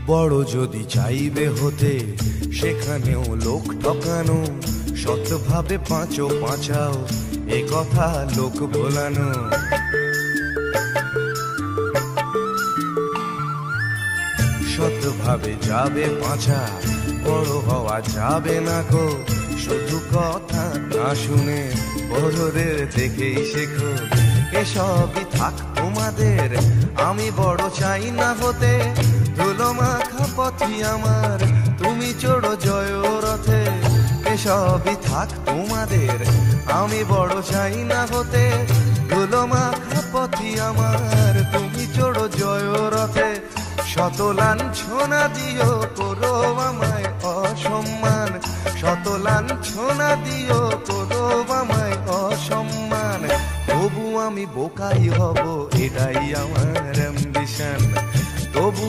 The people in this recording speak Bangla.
বড় যদি চাইবে হতে সেখানেও লোক ঠকানো, সৎভাবে বাঁচো বাঁচাও এ কথা লোক ভোলানো। সৎভাবে যাবে বাঁচা, বড় হওয়া যাবে না গো, শুধু কথা না শুনে বড়দের দেখেই শেখো। এসবই থাক তোমাদের, আমি বড় চাই না হতে, ধুলো মাখা পথই আমার, তুমি চড়ো জয় রথে। এসবই থাক তোমাদের, আমি বড় চাই না হতে, ধুলো মাখা পথই আমার, তুমি চড়ো জয় রথে। শত লাঞ্ছনা দিও করো আমায় অসম্মান, শত লাঞ্ছনা দিও করো আমায় অসম্মান, তবু আমি বোকাই হব এটাই আমার অ্যাম্বিশন, তবু